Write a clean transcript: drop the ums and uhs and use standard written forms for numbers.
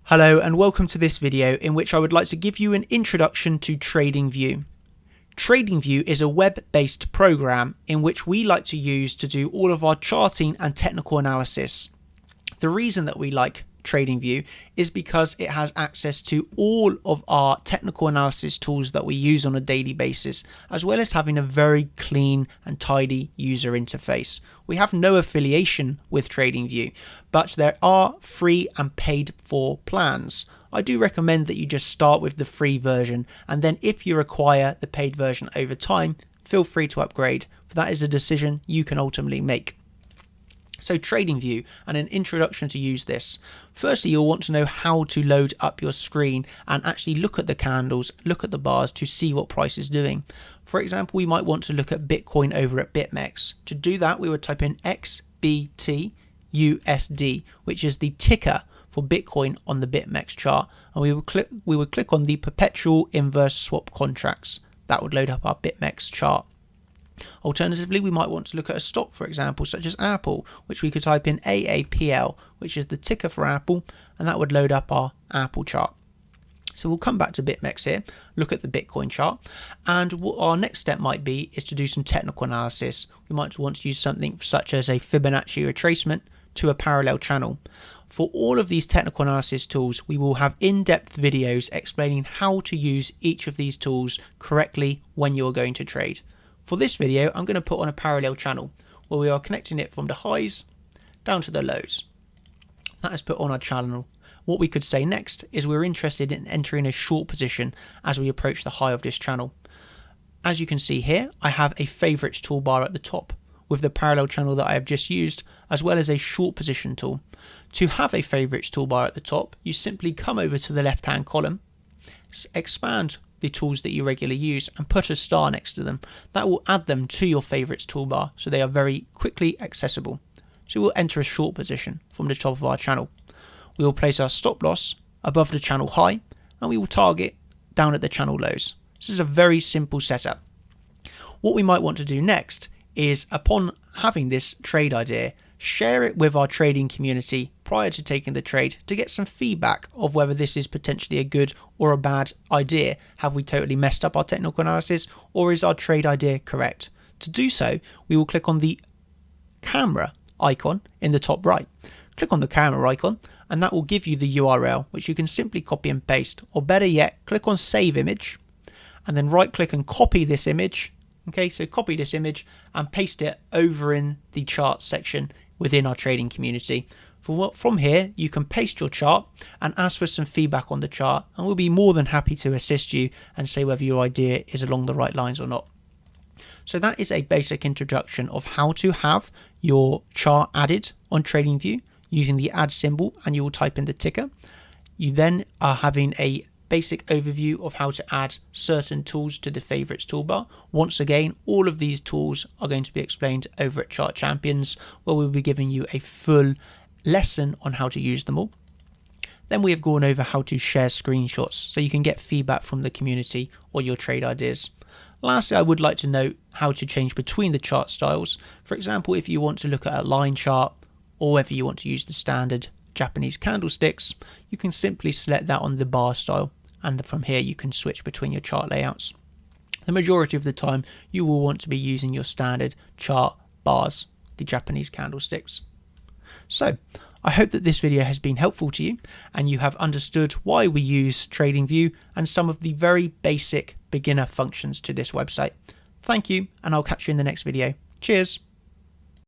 Hello and welcome to this video in which I would like to give you an introduction to TradingView. TradingView is a web-based program in which we like to use to do all of our charting and technical analysis. The reason that we like TradingView is because it has access to all of our technical analysis tools that we use on a daily basis, as well as having a very clean and tidy user interface. We have no affiliation with TradingView, but there are free and paid for plans. I do recommend that you just start with the free version, and then if you require the paid version over time, feel free to upgrade, but that is a decision you can ultimately make. So TradingView and an introduction to use this. Firstly, you'll want to know how to load up your screen and actually look at the candles, look at the bars to see what price is doing. For example, we might want to look at Bitcoin over at BitMEX. To do that, we would type in XBTUSD, which is the ticker for Bitcoin on the BitMEX chart, and we would click on the perpetual inverse swap contracts. That would load up our BitMEX chart. Alternatively, we might want to look at a stock, for example, such as Apple, which we could type in AAPL, which is the ticker for Apple, and that would load up our Apple chart. So we'll come back to BitMEX here, look at the Bitcoin chart, and what our next step might be is to do some technical analysis. We might want to use something such as a Fibonacci retracement to a parallel channel. For all of these technical analysis tools, we will have in-depth videos explaining how to use each of these tools correctly when you're going to trade. For this video, I'm going to put on a parallel channel where we are connecting it from the highs down to the lows. That is put on our channel. What we could say next is we're interested in entering a short position as we approach the high of this channel. As you can see here, I have a favorites toolbar at the top with the parallel channel that I have just used, as well as a short position tool. To have a favorites toolbar at the top, you simply come over to the left-hand column, expand the tools that you regularly use and put a star next to them. That will add them to your favorites toolbar, so they are very quickly accessible. So we'll enter a short position from the top of our channel. We will place our stop loss above the channel high, and we will target down at the channel lows. This is a very simple setup. What we might want to do next is, upon having this trade idea, share it with our trading community prior to taking the trade to get some feedback of whether this is potentially a good or a bad idea. Have we totally messed up our technical analysis, or is our trade idea correct? To do so, we will click on the camera icon in the top right. Click on the camera icon and that will give you the URL, which you can simply copy and paste, or better yet, click on save image and then right click and copy this image. Okay, so copy this image and paste it over in the chart section within our trading community. From here, you can paste your chart and ask for some feedback on the chart, and we'll be more than happy to assist you and say whether your idea is along the right lines or not. So that is a basic introduction of how to have your chart added on TradingView using the add symbol, and you will type in the ticker. You then are having a basic overview of how to add certain tools to the favorites toolbar. Once again, all of these tools are going to be explained over at Chart Champions, where we'll be giving you a full lesson on how to use them all. Then we have gone over how to share screenshots so you can get feedback from the community or your trade ideas. Lastly, I would like to note how to change between the chart styles. For example, if you want to look at a line chart, or whether you want to use the standard Japanese candlesticks, you can simply select that on the bar style, and from here you can switch between your chart layouts. The majority of the time you will want to be using your standard chart bars, the Japanese candlesticks. So I hope that this video has been helpful to you and you have understood why we use TradingView and some of the very basic beginner functions to this website. Thank you, and I'll catch you in the next video. Cheers.